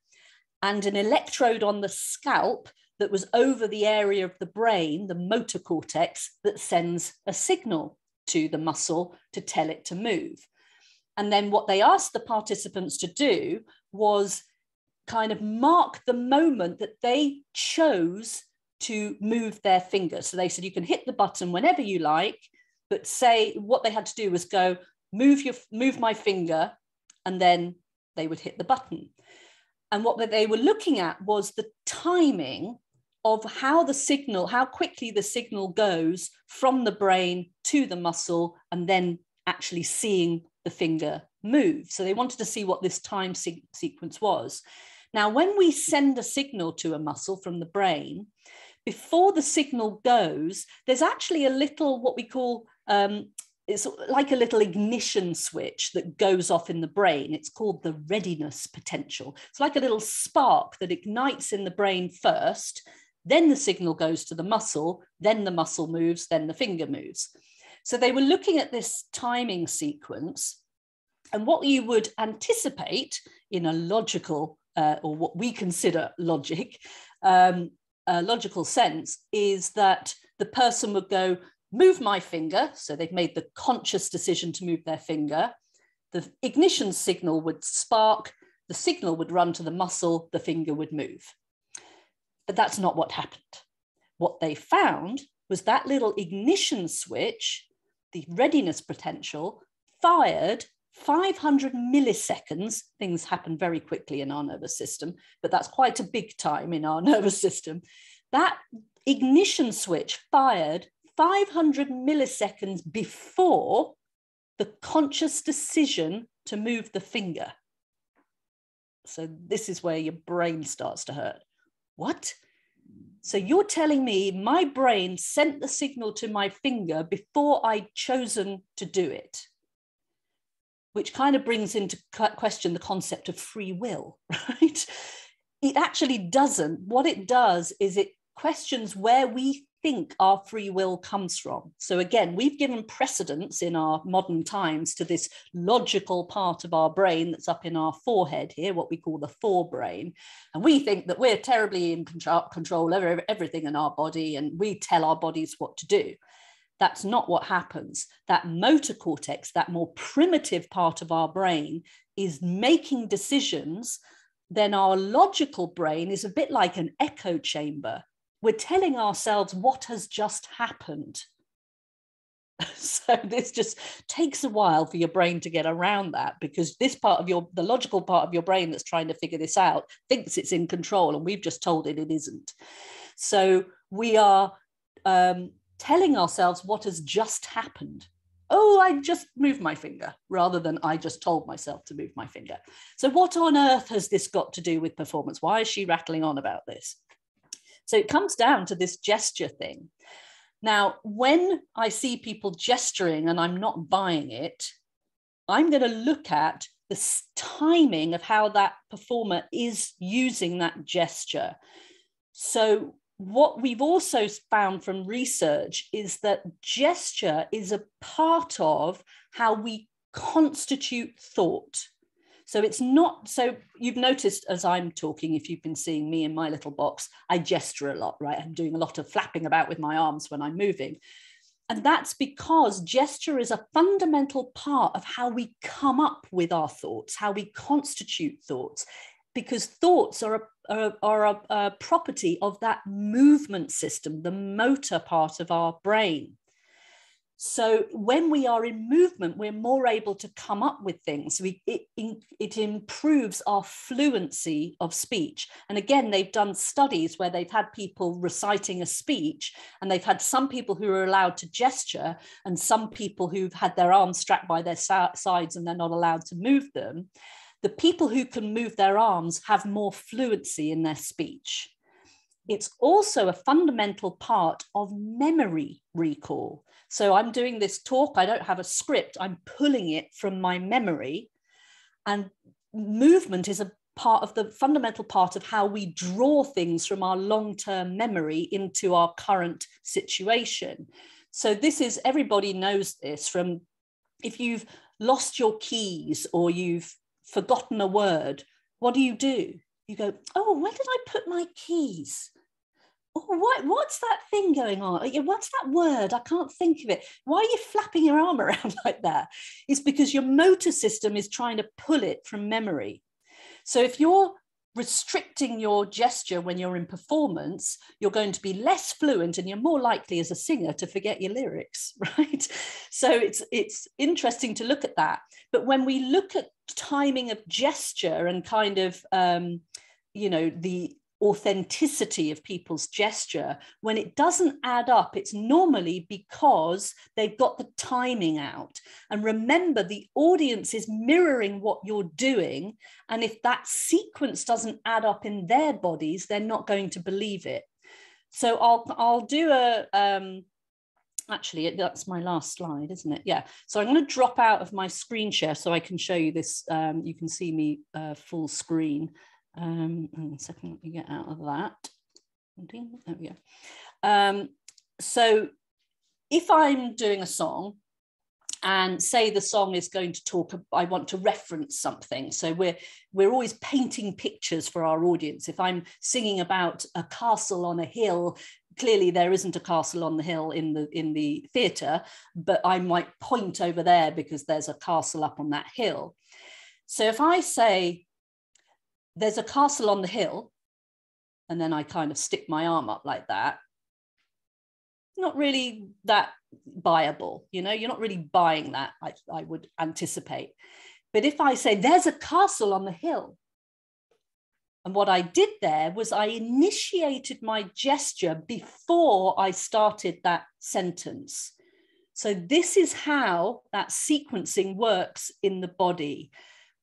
and an electrode on the scalp that was over the area of the brain, the motor cortex, that sends a signal to the muscle to tell it to move. And then what they asked the participants to do was kind of mark the moment that they chose to move their finger. So they said, you can hit the button whenever you like, but say what they had to do was go, move my finger, and then they would hit the button. And what they were looking at was the timing of how quickly the signal goes from the brain to the muscle, and then actually seeing the finger move. So they wanted to see what this time sequence was. Now, when we send a signal to a muscle from the brain, before the signal goes, there's actually a little, what we call, it's like a little ignition switch that goes off in the brain. It's called the readiness potential. It's like a little spark that ignites in the brain first, then the signal goes to the muscle, then the muscle moves, then the finger moves. So they were looking at this timing sequence, and what you would anticipate in a logical, or what we consider logic, logical sense, is that the person would go, move my finger. So they've made the conscious decision to move their finger. The ignition signal would spark, the signal would run to the muscle, the finger would move. But that's not what happened. What they found was that little ignition switch, the readiness potential, fired 500 milliseconds. Things happen very quickly in our nervous system, but that's quite a big time in our nervous system. That ignition switch fired 500 milliseconds before the conscious decision to move the finger. So this is where your brain starts to hurt. What? So you're telling me my brain sent the signal to my finger before I'd chosen to do it? Which kind of brings into question the concept of free will, right? It actually doesn't. What it does is it questions where we think our free will comes from. So again, we've given precedence in our modern times to this logical part of our brain that's up in our forehead here, what we call the forebrain. And we think that we're terribly in control over everything in our body, and we tell our bodies what to do. That's not what happens. That motor cortex, that more primitive part of our brain, is making decisions. Then our logical brain is a bit like an echo chamber. We're telling ourselves what has just happened. So this just takes a while for your brain to get around that, because this part of the logical part of your brain that's trying to figure this out thinks it's in control, and we've just told it isn't. So we are telling ourselves what has just happened. Oh, I just moved my finger, rather than I just told myself to move my finger. So what on earth has this got to do with performance? Why is she rattling on about this? So it comes down to this gesture thing. Now, when I see people gesturing and I'm not buying it, I'm going to look at the timing of how that performer is using that gesture. So what we've also found from research is that gesture is a part of how we constitute thought. So it's not, so you've noticed as I'm talking, if you've been seeing me in my little box, I gesture a lot, right? I'm doing a lot of flapping about with my arms when I'm moving. And that's because gesture is a fundamental part of how we come up with our thoughts, how we constitute thoughts, because thoughts are a property of that movement system, the motor part of our brain. So when we are in movement, we're more able to come up with things. It improves our fluency of speech. And again, they've done studies where they've had people reciting a speech, and they've had some people who are allowed to gesture and some people who've had their arms strapped by their sides and they're not allowed to move them. the people who can move their arms have more fluency in their speech. It's also a fundamental part of memory recall. So I'm doing this talk, I don't have a script, I'm pulling it from my memory. And movement is a part of the fundamental part of how we draw things from our long-term memory into our current situation. So this is, everybody knows this from, if you've lost your keys or you've forgotten a word, what do? You go, oh, where did I put my keys? Oh, what's that thing going on? What's that word? I can't think of it. Why are you flapping your arm around like that? It's because your motor system is trying to pull it from memory. So if you're restricting your gesture when you're in performance, you're going to be less fluent and you're more likely as a singer to forget your lyrics, right? So it's interesting to look at that. But when we look at timing of gesture and kind of, the authenticity of people's gesture, when it doesn't add up, it's normally because they've got the timing out. And remember, the audience is mirroring what you're doing. And if that sequence doesn't add up in their bodies, they're not going to believe it. So I'll do actually, that's my last slide, isn't it? Yeah. So I'm going to drop out of my screen share so I can show you this. You can see me full screen. And second, let me get out of that. There we go. So if I'm doing a song and say the song is going to talk, I want to reference something. So we're always painting pictures for our audience. If I'm singing about a castle on a hill, clearly there isn't a castle on the hill in the theatre, but I might point over there because there's a castle up on that hill. So if I say, there's a castle on the hill, and then I kind of stick my arm up like that, not really that buyable, you're not really buying that, I would anticipate. But if I say, there's a castle on the hill, and what I did there was I initiated my gesture before I started that sentence. So this is how that sequencing works in the body.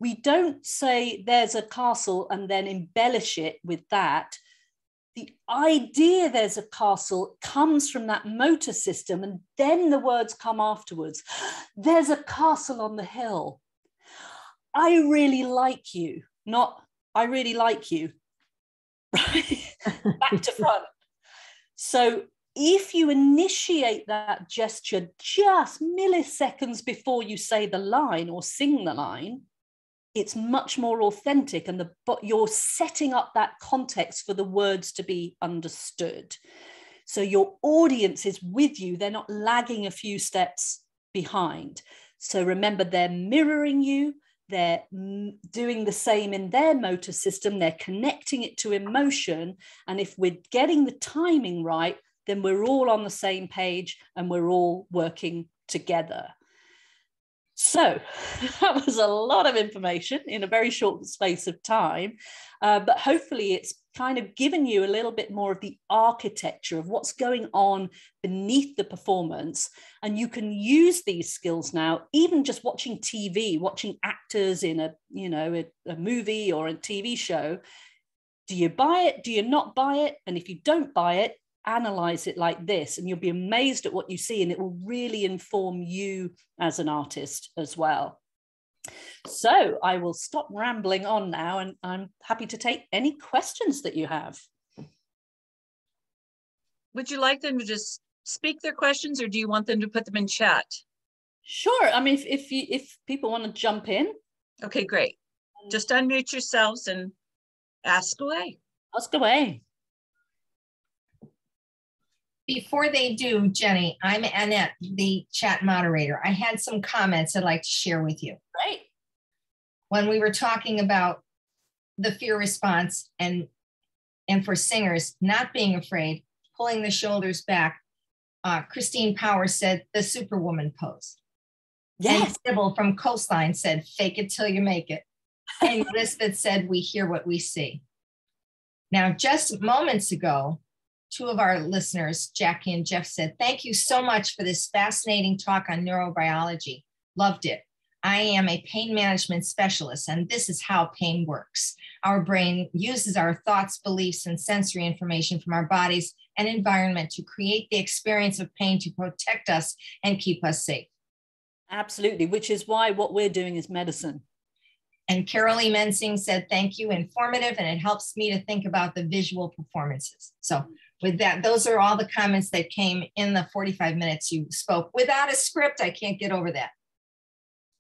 We don't say there's a castle and then embellish it with that. The idea there's a castle comes from that motor system, and then the words come afterwards. There's a castle on the hill. I really like you, not I really like you, right? Back to front. So if you initiate that gesture just milliseconds before you say the line or sing the line, it's much more authentic, and but you're setting up that context for the words to be understood. So your audience is with you. They're not lagging a few steps behind. So remember, they're mirroring you. They're doing the same in their motor system. They're connecting it to emotion. And if we're getting the timing right, then we're all on the same page and we're all working together. So that was a lot of information in a very short space of time, but hopefully it's kind of given you a little bit more of the architecture of what's going on beneath the performance. And you can use these skills now, even just watching TV, watching actors in a movie or a TV show. Do you buy it? Do you not buy it? And if you don't buy it, analyze it like this, and you'll be amazed at what you see, and it will really inform you as an artist as well. So I will stop rambling on now, and I'm happy to take any questions that you have. Would you like them to just speak their questions, or do you want them to put them in chat? Sure. I mean, if people want to jump in. Okay, great. Just unmute yourselves and ask away. Ask away. Before they do, Jenny, I'm Annette, the chat moderator. I had some comments I'd like to share with you. Right. When we were talking about the fear response and for singers not being afraid, pulling the shoulders back, Christine Powers said the Superwoman pose. Yes. And Sybil from Coastline said, fake it till you make it. And Lisbeth said, we hear what we see. Now, just moments ago, two of our listeners, Jackie and Jeff, said, thank you so much for this fascinating talk on neurobiology. Loved it. I am a pain management specialist, and this is how pain works. Our brain uses our thoughts, beliefs, and sensory information from our bodies and environment to create the experience of pain to protect us and keep us safe. Absolutely, which is why what we're doing is medicine. And Carol E. Mensing said, thank you, informative, and it helps me to think about the visual performances. So with that, those are all the comments that came in the 45 minutes you spoke. Without a script, I can't get over that.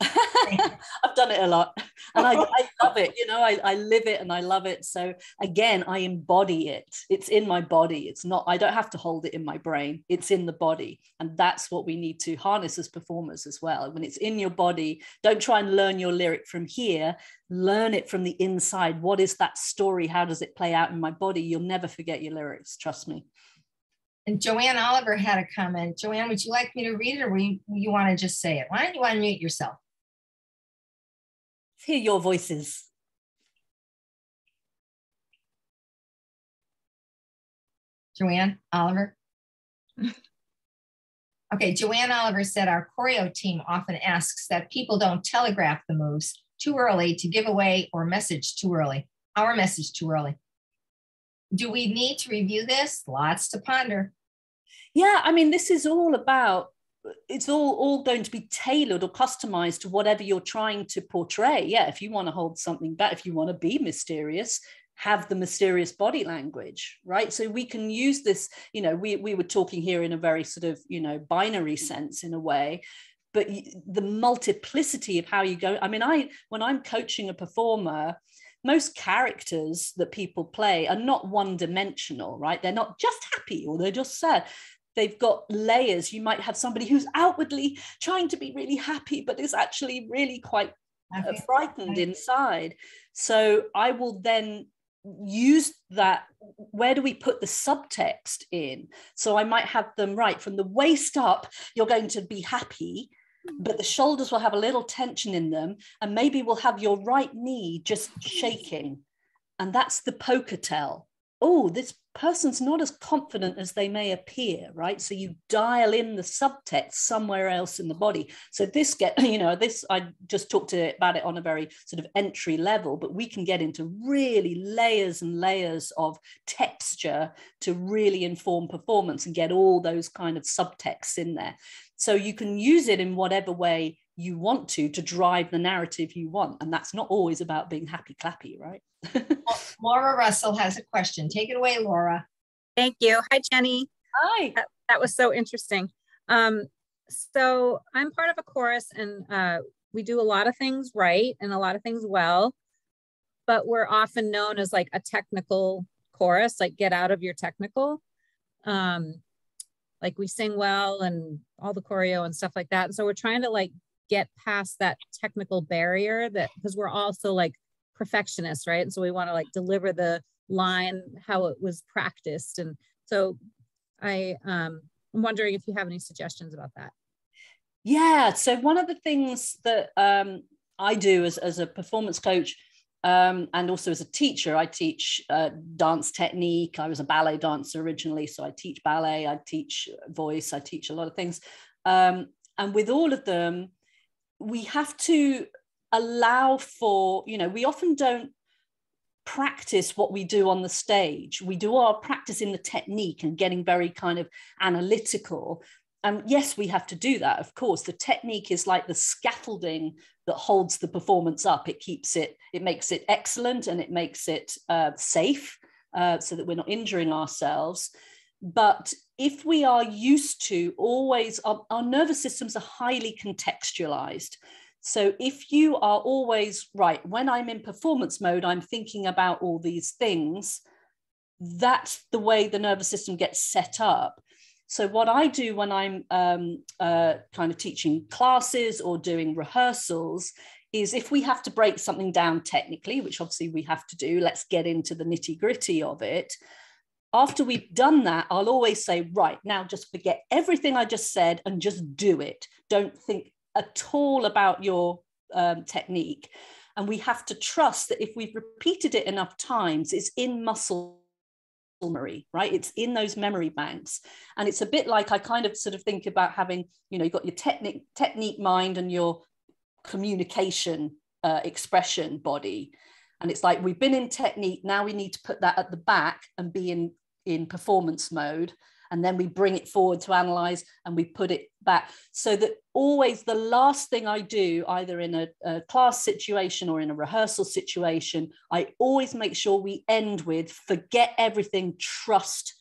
I've done it a lot and I love it. You know, I live it and I love it. So again, I embody it. It's in my body. It's not, I don't have to hold it in my brain. It's in the body. And that's what we need to harness as performers as well. When it's in your body, don't try and learn your lyric from here. Learn it from the inside. What is that story? How does it play out in my body? You'll never forget your lyrics. Trust me. And Joanne Oliver had a comment. Joanne, would you like me to read it, or you want to just say it? Why don't you unmute yourself? Hear your voices. Joanne Oliver. Okay, Joanne Oliver said, our choreo team often asks that people don't telegraph the moves too early to give away or message too early, our message too early. Do we need to review this? Lots to ponder. Yeah, I mean, this is all about, it's all going to be tailored or customized to whatever you're trying to portray. Yeah, if you want to hold something back, if you want to be mysterious, have the mysterious body language, right? So we can use this, you know, we were talking here in a very sort of, you know, binary sense in a way, but the multiplicity of how you go. I mean, when I'm coaching a performer, most characters that people play are not one-dimensional, right? They're not just happy or they're just sad. They've got layers. You might have somebody who's outwardly trying to be really happy, but is actually really quite frightened inside. So I will then use that. Where do we put the subtext in? So I might have them, right, from the waist up, you're going to be happy, but the shoulders will have a little tension in them, and maybe we'll have your right knee just shaking. And that's the poker tell. Oh, this person's not as confident as they may appear, right? So you dial in the subtext somewhere else in the body. So this I just talked about it on a very sort of entry level, but we can get into really layers and layers of texture to really inform performance and get all those kind of subtexts in there. So you can use it in whatever way you want to drive the narrative you want. And that's not always about being happy clappy, right? Laura Russell has a question. Take it away, Laura. Thank you. Hi, Jenny. Hi. That was so interesting. So I'm part of a chorus, and we do a lot of things right and a lot of things well, but we're often known as like a technical chorus, like get out of your technical. Like we sing well and all the choreo and stuff like that. And so we're trying to like get past that technical barrier, that because we're also like perfectionists, right? And so we want to like deliver the line how it was practiced. And so I'm wondering if you have any suggestions about that. Yeah, so one of the things that I do as a performance coach and also as a teacher, I teach dance technique. I was a ballet dancer originally, so I teach ballet, I teach voice, I teach a lot of things. And with all of them, we have to allow for, you know, we often don't practice what we do on the stage. We do our practice in the technique and getting very kind of analytical. And yes, we have to do that. Of course, the technique is like the scaffolding that holds the performance up. It keeps it, it makes it excellent, and it makes it safe so that we're not injuring ourselves. But if we are used to always, our nervous systems are highly contextualized. So if you are always, right, when I'm in performance mode, I'm thinking about all these things, that's the way the nervous system gets set up. So what I do when I'm kind of teaching classes or doing rehearsals is, if we have to break something down technically, which obviously we have to do, let's get into the nitty-gritty of it. After we've done that, I'll always say, right, now just forget everything I just said and just do it. Don't think at all about your technique. And we have to trust that if we've repeated it enough times, it's in muscle memory, right? It's in those memory banks. And it's a bit like, I kind of sort of think about having, you know, you've got your technique mind and your communication expression body. And it's like, we've been in technique, now we need to put that at the back and be in performance mode. And then we bring it forward to analyze and we put it back. So that always the last thing I do, either in a class situation or in a rehearsal situation, I always make sure we end with forget everything, trust.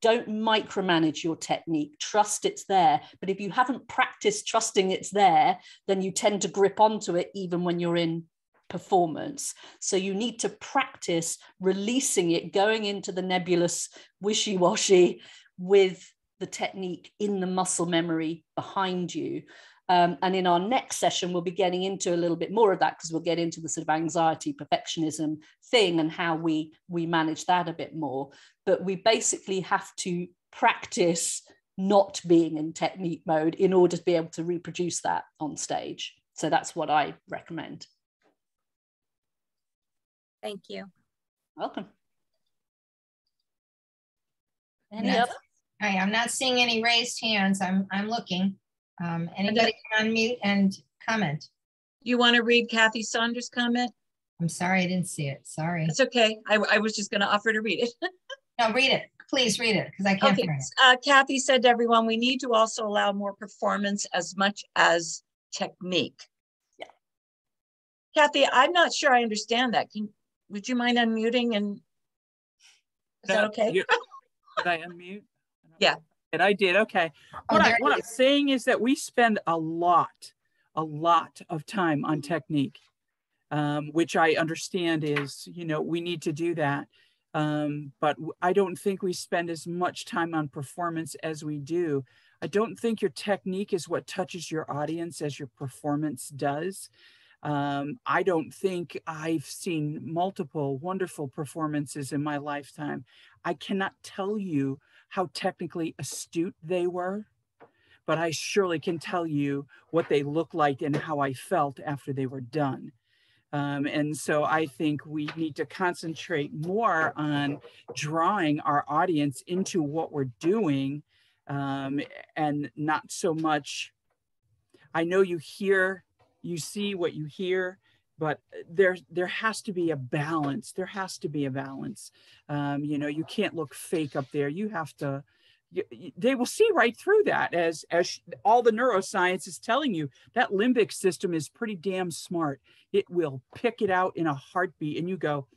Don't micromanage your technique, trust it's there. But if you haven't practiced trusting it's there, then you tend to grip onto it even when you're in performance. So you need to practice releasing it, going into the nebulous wishy-washy with the technique in the muscle memory behind you. And in our next session, we'll be getting into a little bit more of that, because we'll get into the sort of anxiety, perfectionism thing and how we manage that a bit more. But we basically have to practice not being in technique mode in order to be able to reproduce that on stage. So that's what I recommend. Thank you. Welcome. Any other? Hi, I'm not seeing any raised hands. I'm looking. Anybody can unmute and comment. You want to read Kathy Saunders' comment? I'm sorry, I didn't see it. Sorry. It's okay. I was just going to offer to read it. No, read it. Please read it, because I can't Okay. find it. Kathy said to everyone, we need to also allow more performance as much as technique. Yeah. Kathy, I'm not sure I understand that. Would you mind unmuting? And is that okay? Did I unmute? Yeah. And I did. Okay. What I'm saying is that we spend a lot of time on technique, which I understand is, we need to do that. But I don't think we spend as much time on performance as we do. I don't think your technique is what touches your audience as your performance does. I don't think I've seen multiple wonderful performances in my lifetime. I cannot tell you how technically astute they were, but I surely can tell you what they looked like and how I felt after they were done. And so I think we need to concentrate more on drawing our audience into what we're doing, and not so much. I know you see what you hear, but there has to be a balance. There has to be a balance. You can't look fake up there. You have to, they will see right through that, as all the neuroscience is telling you. That limbic system is pretty damn smart. It will pick it out in a heartbeat, and you go,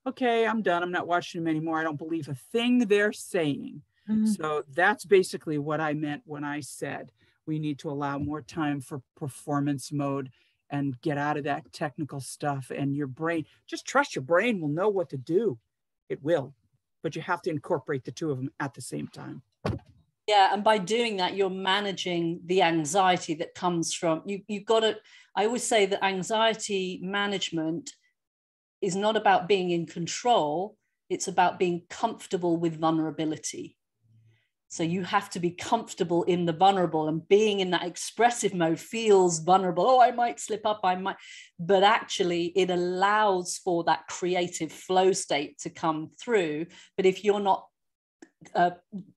okay, I'm done. I'm not watching them anymore. I don't believe a thing they're saying. Mm-hmm. So that's basically what I meant when I said we need to allow more time for performance mode and get out of that technical stuff. And your brain, just trust your brain will know what to do. It will, but you have to incorporate the two of them at the same time. Yeah, and by doing that, you're managing the anxiety that comes from, you've got to, I always say that anxiety management is not about being in control, it's about being comfortable with vulnerability. So you have to be comfortable in the vulnerable, and being in that expressive mode feels vulnerable. Oh, I might slip up, but actually it allows for that creative flow state to come through. But if you're not,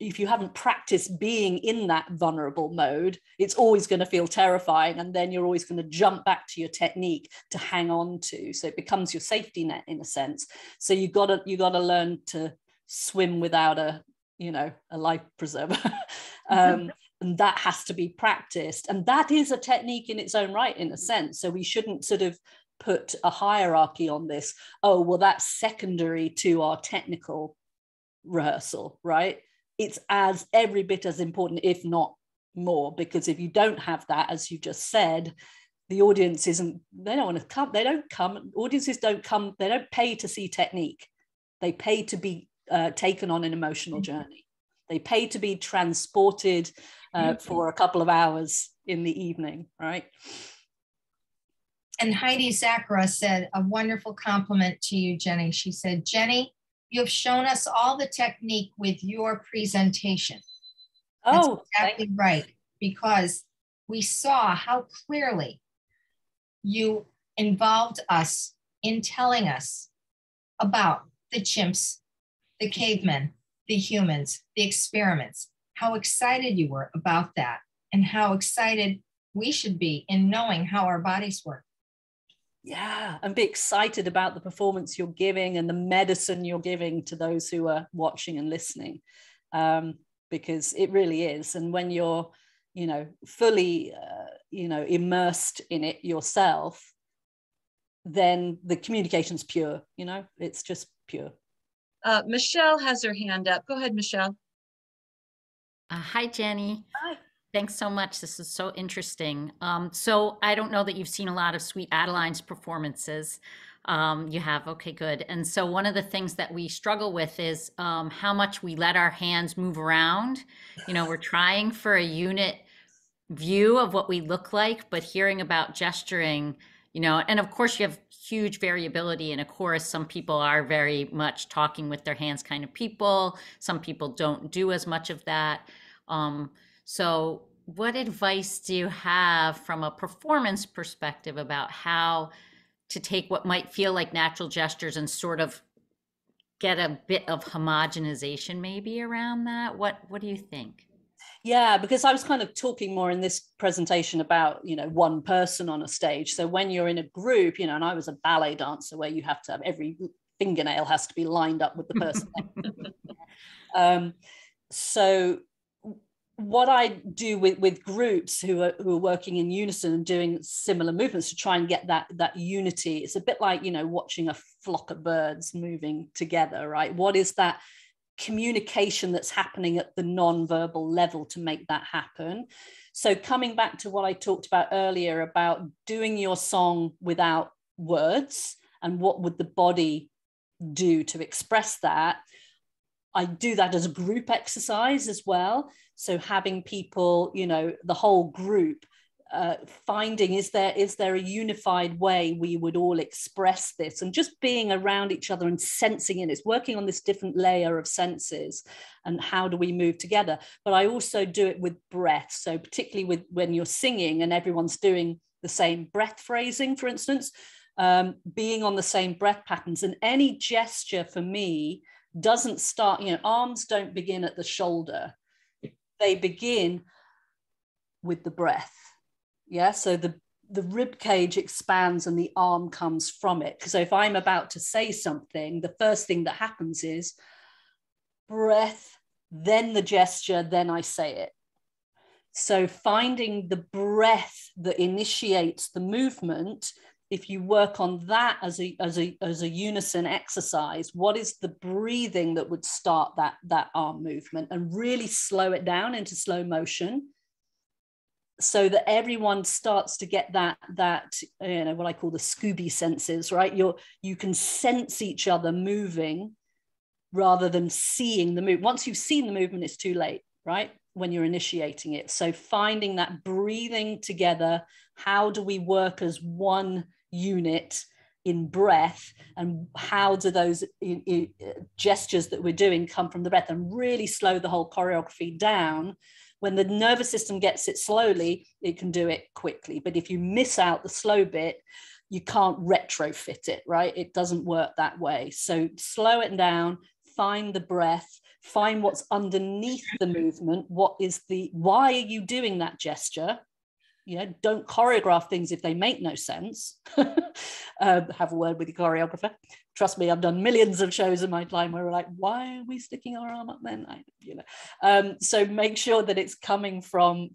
if you haven't practiced being in that vulnerable mode, it's always going to feel terrifying. And then you're always going to jump back to your technique to hang on to. So it becomes your safety net in a sense. So you got to learn to swim without a life preserver. And that has to be practiced. And that is a technique in its own right, in a sense. So we shouldn't sort of put a hierarchy on this. Oh, well, that's secondary to our technical rehearsal, right? It's as every bit as important, if not more, because if you don't have that, as you just said, the audience they don't want to come, audiences don't come, they don't pay to see technique. They pay to be taken on an emotional journey. They pay to be transported for a couple of hours in the evening, right? And Heidi Zachara said a wonderful compliment to you, Jenny. She said, Jenny, you have shown us all the technique with your presentation. That's exactly right, because we saw how clearly you involved us in telling us about the chimps, the cavemen, the humans, the experiments, how excited you were about that, and how excited we should be in knowing how our bodies work. Yeah, and be excited about the performance you're giving and the medicine you're giving to those who are watching and listening, because it really is. And when you're, fully, immersed in it yourself, then the communication's pure. It's just pure. Michelle has her hand up. Go ahead, Michelle. Hi, Jenny. Hi. Thanks so much. This is so interesting. So I don't know that you've seen a lot of Sweet Adeline's performances. You have? Okay, good. And so one of the things that we struggle with is how much we let our hands move around. We're trying for a unit view of what we look like, but hearing about gesturing, and of course you have huge variability in a chorus. Some people are very much talking with their hands kind of people. Some people don't do as much of that. So what advice do you have from a performance perspective about how to take what might feel like natural gestures and sort of get a bit of homogenization maybe around that? What do you think? Yeah, because I was kind of talking more in this presentation about, one person on a stage. So when you're in a group, and I was a ballet dancer where you have to have every fingernail has to be lined up with the person. So what I do with groups who are working in unison and doing similar movements to try and get that unity, it's a bit like, watching a flock of birds moving together, right? What is that communication that's happening at the non-verbal level to make that happen? So coming back to what I talked about earlier about doing your song without words and what would the body do to express that, I do that as a group exercise as well. So having people, the whole group, finding is there a unified way we would all express this, and just being around each other and sensing it. It's working on this different layer of senses and how do we move together. But I also do it with breath. So particularly when you're singing and everyone's doing the same breath phrasing, for instance, being on the same breath patterns. And any gesture for me doesn't start, arms don't begin at the shoulder. They begin with the breath. Yeah, so the rib cage expands and the arm comes from it. So if I'm about to say something, the first thing that happens is breath, then the gesture, then I say it. So finding the breath that initiates the movement, if you work on that as a unison exercise, what is the breathing that would start that arm movement, and really slow it down into slow motion so that everyone starts to get that what I call the Scooby senses, right? You can sense each other moving rather than seeing the move. Once you've seen the movement, it's too late, right? When you're initiating it. So finding that breathing together, how do we work as one unit in breath, and how do those gestures that we're doing come from the breath, and really slow the whole choreography down. When the nervous system gets it slowly, it can do it quickly. But if you miss out the slow bit, you can't retrofit it, right? It doesn't work that way. So slow it down, find the breath, find what's underneath the movement. Why are you doing that gesture? Don't choreograph things if they make no sense. Have a word with your choreographer. Trust me, I've done millions of shows in my time where we're like, why are we sticking our arm up then? So make sure that it's coming from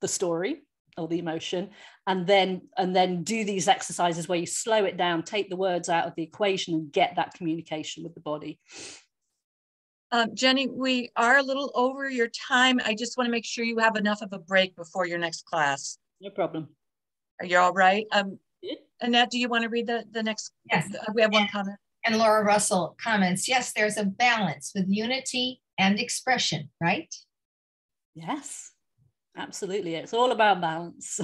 the story or the emotion, and then do these exercises where you slow it down, take the words out of the equation, and get that communication with the body. Jenny, we are a little over your time. I just want to make sure you have enough of a break before your next class. No problem. Are you all right? Annette, do you want to read the next? Yes. We have one comment. And Laura Russell comments, yes, there's a balance with unity and expression, right? Yes, absolutely. It's all about balance.